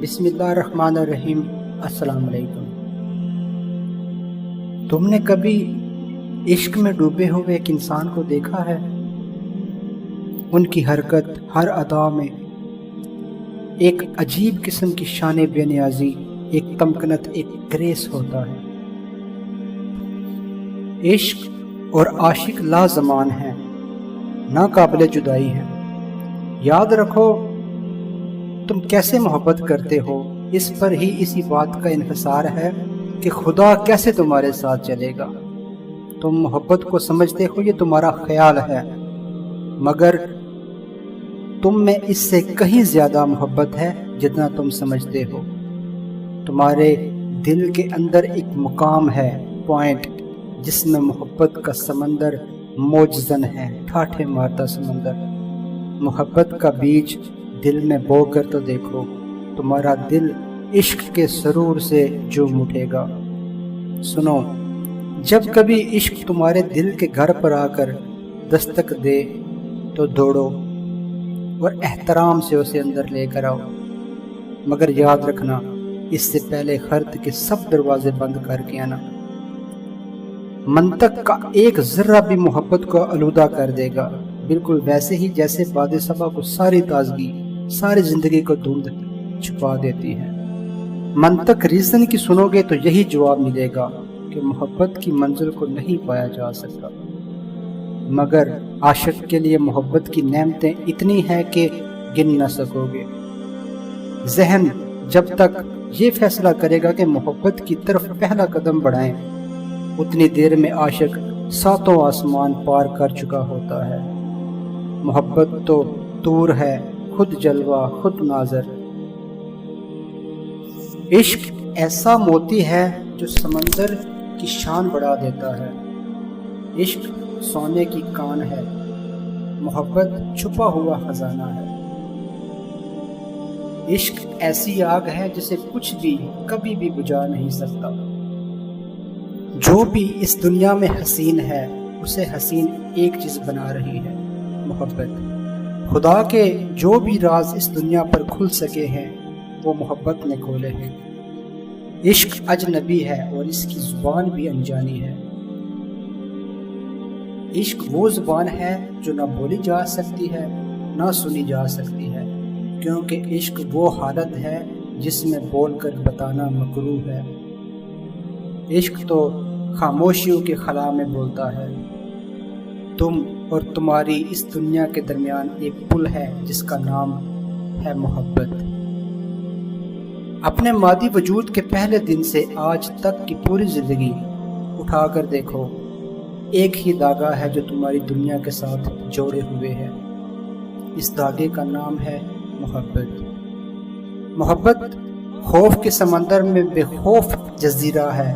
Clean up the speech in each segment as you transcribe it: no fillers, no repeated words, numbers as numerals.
بسم اللہ الرحمن الرحیم۔ السلام علیکم۔ تم نے کبھی عشق میں ڈوبے ہوئے ایک انسان کو دیکھا ہے؟ ان کی حرکت، ہر ادا میں ایک عجیب قسم کی شان بے نیازی، ایک تمکنت، ایک گریس ہوتا ہے۔ عشق اور عاشق لازمان ہیں، ناقابل جدائی ہیں۔ یاد رکھو تم کیسے محبت کرتے ہو، اس پر ہی اسی بات کا انحصار ہے کہ خدا کیسے تمہارے ساتھ چلے گا۔ تم محبت کو سمجھتے ہو یہ تمہارا خیال ہے، مگر تم میں اس سے کہیں زیادہ محبت ہے جتنا تم سمجھتے ہو۔ تمہارے دل کے اندر ایک مقام ہے، پوائنٹ، جس میں محبت کا سمندر موجزن ہے، ٹھاٹھے مارتا سمندر۔ محبت کا بیج دل میں بو کر تو دیکھو، تمہارا دل عشق کے سرور سے جھوم اٹھے گا۔ سنو، جب کبھی عشق تمہارے دل کے گھر پر آ کر دستک دے تو دوڑو اور احترام سے اسے اندر لے کر آؤ، مگر یاد رکھنا اس سے پہلے خرد کے سب دروازے بند کر کے آنا۔ منطق کا ایک ذرہ بھی محبت کو آلودہ کر دے گا، بالکل ویسے ہی جیسے باد صبا کو ساری تازگی، ساری زندگی کو دھند چھپا دیتی ہے۔ منطق ریزن کی سنو گے تو یہی جواب ملے گا کہ محبت کی منزل کو نہیں پایا جا سکتا، مگر عاشق کے لیے محبت کی نعمتیں اتنی ہیں کہ گن نہ سکو گے۔ ذہن جب تک یہ فیصلہ کرے گا کہ محبت کی طرف پہلا قدم بڑھائیں، اتنی دیر میں عاشق ساتوں آسمان پار کر چکا ہوتا ہے۔ محبت تو طور ہے، خود جلوہ، خود ناظر۔ عشق ایسا موتی ہے جو سمندر کی شان بڑھا دیتا ہے۔ عشق سونے کی کان ہے، محبت چھپا ہوا خزانہ ہے۔ عشق ایسی آگ ہے جسے کچھ بھی کبھی بھی بجھا نہیں سکتا۔ جو بھی اس دنیا میں حسین ہے اسے حسین ایک چیز بنا رہی ہے، محبت۔ خدا کے جو بھی راز اس دنیا پر کھل سکے ہیں وہ محبت نے کھولے ہیں۔ عشق اجنبی ہے اور اس کی زبان بھی انجانی ہے۔ عشق وہ زبان ہے جو نہ بولی جا سکتی ہے نہ سنی جا سکتی ہے، کیونکہ عشق وہ حالت ہے جس میں بول کر بتانا مکروہ ہے۔ عشق تو خاموشیوں کے خلا میں بولتا ہے۔ تم اور تمہاری اس دنیا کے درمیان ایک پل ہے جس کا نام ہے محبت۔ اپنے مادی وجود کے پہلے دن سے آج تک کی پوری زندگی اٹھا کر دیکھو، ایک ہی دھاگا ہے جو تمہاری دنیا کے ساتھ جوڑے ہوئے ہے۔ اس دھاگے کا نام ہے محبت۔ محبت خوف کے سمندر میں بے خوف جزیرہ ہے۔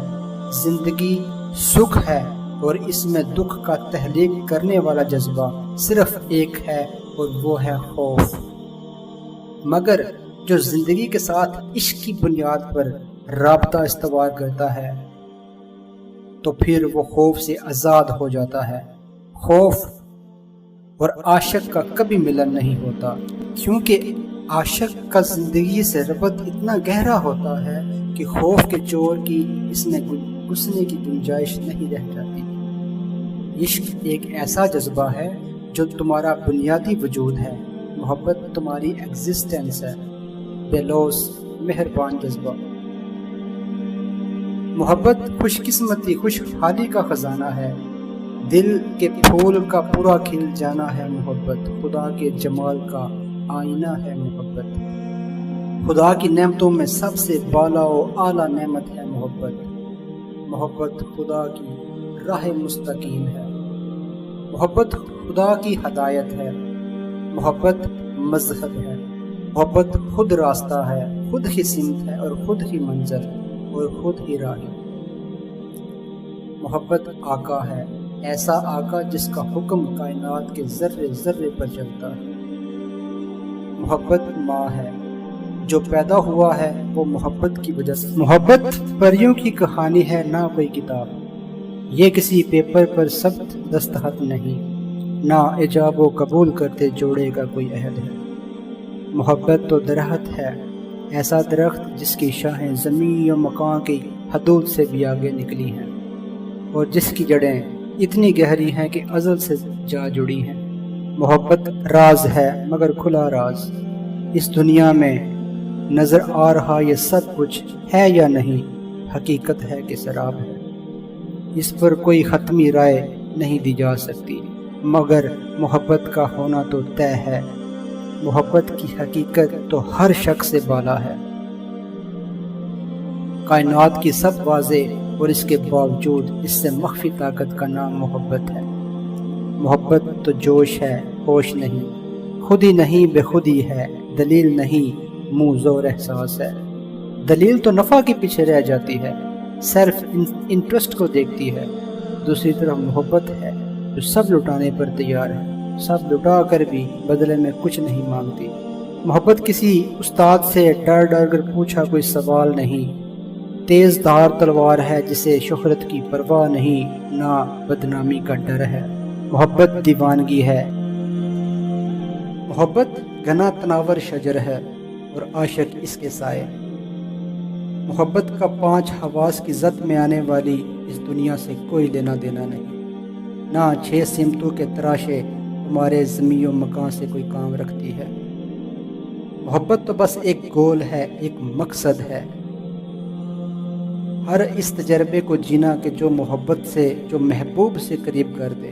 زندگی سکھ ہے اور اس میں دکھ کا تحلیق کرنے والا جذبہ صرف ایک ہے اور وہ ہے خوف۔ مگر جو زندگی کے ساتھ عشق کی بنیاد پر رابطہ استوار کرتا ہے تو پھر وہ خوف سے آزاد ہو جاتا ہے۔ خوف اور عاشق کا کبھی ملن نہیں ہوتا، کیونکہ عاشق کا زندگی سے ربط اتنا گہرا ہوتا ہے کہ خوف کے چور کی اس میں گھسنے کی گنجائش نہیں رہ جاتی۔ عشق ایک ایسا جذبہ ہے جو تمہارا بنیادی وجود ہے۔ محبت تمہاری ایگزسٹنس ہے، بے لوث، مہربان جذبہ۔ محبت خوش قسمتی، خوشحالی کا خزانہ ہے۔ دل کے پھول کا پورا کھل جانا ہے محبت۔ خدا کے جمال کا آئینہ ہے محبت۔ خدا کی نعمتوں میں سب سے بالا و اعلیٰ نعمت ہے محبت۔ محبت خدا کی راہ مستقیم ہے۔ محبت خدا کی ہدایت ہے۔ محبت مذہب ہے۔ محبت خود راستہ ہے، خود ہی سمت ہے اور خود ہی منزل اور خود ہی راہ۔ محبت آقا ہے، ایسا آقا جس کا حکم کائنات کے ذرے ذرے پر چلتا ہے۔ محبت ماں ہے، جو پیدا ہوا ہے وہ محبت کی وجہ سے۔ محبت پریوں کی کہانی ہے، نہ کوئی کتاب۔ یہ کسی پیپر پر سخت دستخط نہیں، نہ ایجاب و قبول کرتے جوڑے کا کوئی عہد ہے۔ محبت تو درخت ہے، ایسا درخت جس کی شاخیں زمین و مکان کی حدود سے بھی آگے نکلی ہیں اور جس کی جڑیں اتنی گہری ہیں کہ ازل سے جا جڑی ہیں۔ محبت راز ہے مگر کھلا راز، اس دنیا میں نظر آ رہا یہ سب کچھ ہے یا نہیں، حقیقت ہے کہ سراب ہے۔ اس پر کوئی حتمی رائے نہیں دی جا سکتی، مگر محبت کا ہونا تو طے ہے۔ محبت کی حقیقت تو ہر شخص سے بالا ہے۔ کائنات کی سب واضح اور اس کے باوجود اس سے مخفی طاقت کا نام محبت ہے۔ محبت تو جوش ہے، ہوش نہیں، خود ہی نہیں بے خودی ہے، دلیل نہیں منہ زور احساس ہے۔ دلیل تو نفع کے پیچھے رہ جاتی ہے، صرف انٹرسٹ کو دیکھتی ہے۔ دوسری طرف محبت ہے جو سب لٹانے پر تیار ہے، سب لٹا کر بھی بدلے میں کچھ نہیں مانگتی۔ محبت کسی استاد سے ڈر ڈر کر پوچھا کوئی سوال نہیں، تیز دھار تلوار ہے جسے شہرت کی پرواہ نہیں، نہ بدنامی کا ڈر ہے۔ محبت دیوانگی ہے۔ محبت گھنا تناور شجر ہے اور عاشق اس کے سائے۔ محبت کا 5 حواس کی زد میں آنے والی اس دنیا سے کوئی لینا دینا نہیں، نہ 6 سمتوں کے تراشے تمہارے زمین و مکان سے کوئی کام رکھتی ہے۔ محبت تو بس ایک گول ہے، ایک مقصد ہے، ہر اس تجربے کو جینا کہ جو محبت سے، جو محبوب سے قریب کر دے۔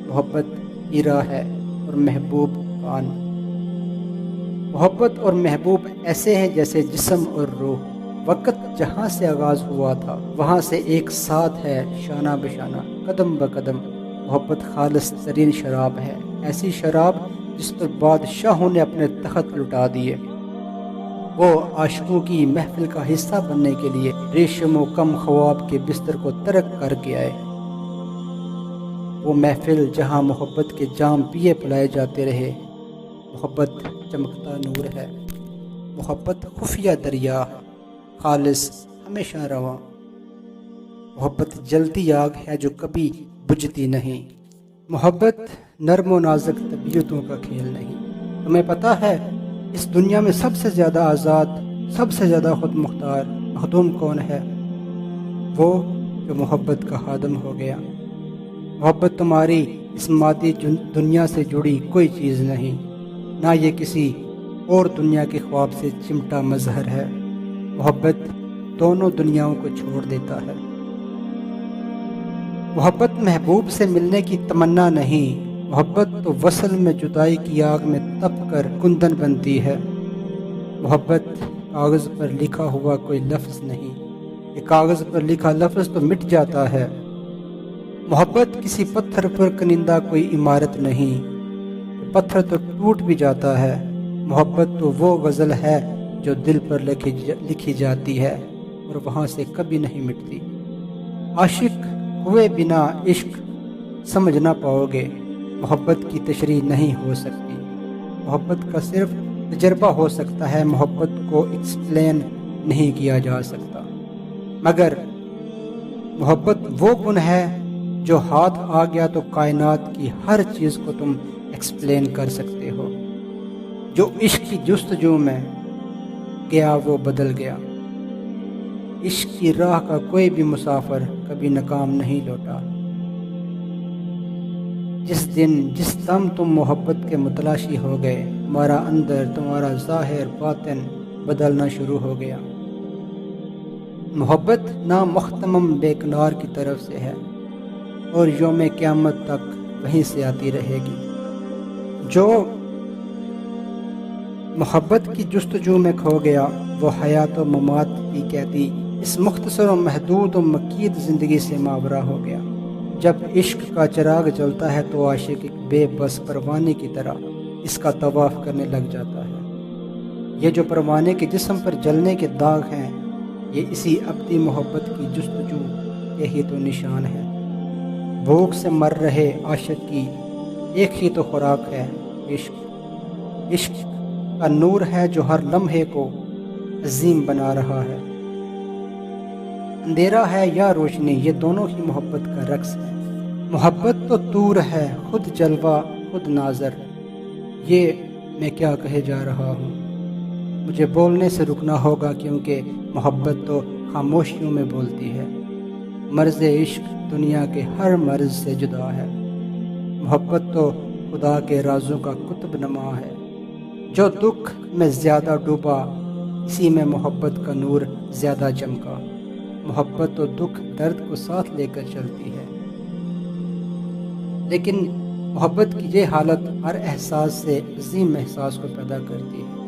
محبت ہیرا ہے اور محبوب کان۔ محبت اور محبوب ایسے ہیں جیسے جسم اور روح، وقت جہاں سے آغاز ہوا تھا وہاں سے ایک ساتھ ہے، شانہ بشانہ، قدم بقدم۔ محبت خالص ترین شراب ہے، ایسی شراب جس پر بادشاہوں نے اپنے تخت لٹا دیے۔ وہ عاشقوں کی محفل کا حصہ بننے کے لیے ریشم و کم خواب کے بستر کو ترک کر کے آئے۔ وہ محفل جہاں محبت کے جام پیے پلائے جاتے رہے۔ محبت چمکتا نور ہے، محبت خفیہ دریا، خالص ہمیشہ رواں۔ محبت جلتی آگ ہے جو کبھی بجھتی نہیں۔ محبت نرم و نازک طبیعتوں کا کھیل نہیں۔ تمہیں پتہ ہے اس دنیا میں سب سے زیادہ آزاد، سب سے زیادہ خود مختار مخدوم کون ہے؟ وہ جو محبت کا خادم ہو گیا۔ محبت تمہاری اس مادی دنیا سے جڑی کوئی چیز نہیں، نہ یہ کسی اور دنیا کے خواب سے چمٹا مظہر ہے۔ محبت دونوں دنیاؤں کو چھوڑ دیتا ہے۔ محبت محبوب سے ملنے کی تمنا نہیں، محبت تو وصل میں جدائی کی آگ میں تپ کر کندن بنتی ہے۔ محبت کاغذ پر لکھا ہوا کوئی لفظ نہیں، یہ کاغذ پر لکھا لفظ تو مٹ جاتا ہے۔ محبت کسی پتھر پر کنندہ کوئی عمارت نہیں، پتھر تو ٹوٹ بھی جاتا ہے۔ محبت تو وہ غزل ہے جو دل پر لکھی جاتی ہے اور وہاں سے کبھی نہیں مٹتی۔ عاشق ہوئے بنا عشق سمجھ نہ پاؤ گے، محبت کی تشریح نہیں ہو سکتی۔ محبت کا صرف تجربہ ہو سکتا ہے، محبت کو ایکسپلین نہیں کیا جا سکتا۔ مگر محبت وہ گن ہے جو ہاتھ آ گیا تو کائنات کی ہر چیز کو تم ایکسپلین کر سکتے ہو۔ جو عشق کی جستجو میں گیا وہ بدل گیا۔ عشق کی راہ کا کوئی بھی مسافر کبھی ناکام نہیں لوٹا۔ جس دن جس دم تم محبت کے متلاشی ہو گئے، تمہارا اندر، تمہارا ظاہر باطن بدلنا شروع ہو گیا۔ محبت نامختمم بے کنار کی طرف سے ہے اور یوم قیامت تک وہیں سے آتی رہے گی۔ جو محبت کی جستجو میں کھو گیا وہ حیات و ممات کی قیدی اس مختصر و محدود و مقید زندگی سے ماورا ہو گیا۔ جب عشق کا چراغ جلتا ہے تو عاشق ایک بے بس پروانے کی طرح اس کا طواف کرنے لگ جاتا ہے۔ یہ جو پروانے کے جسم پر جلنے کے داغ ہیں، یہ اسی ابدی محبت کی جستجو کے ہی تو نشان ہے۔ بھوک سے مر رہے عاشق کی ایک ہی تو خوراک ہے، عشق۔ عشق کا نور ہے جو ہر لمحے کو عظیم بنا رہا ہے۔ اندھیرا ہے یا روشنی، یہ دونوں ہی محبت کا رقص ہے۔ محبت تو طور ہے، خود جلوہ خود ناظر، یہ میں کیا کہے جا رہا ہوں۔ مجھے بولنے سے رکنا ہوگا کیونکہ محبت تو خاموشیوں میں بولتی ہے۔ مرض عشق دنیا کے ہر مرض سے جدا ہے۔ محبت تو خدا کے رازوں کا کتب نما ہے۔ جو دکھ میں زیادہ ڈوبا اسی میں محبت کا نور زیادہ چمکا۔ محبت تو دکھ درد کو ساتھ لے کر چلتی ہے، لیکن محبت کی یہ حالت ہر احساس سے عظیم احساس کو پیدا کرتی ہے۔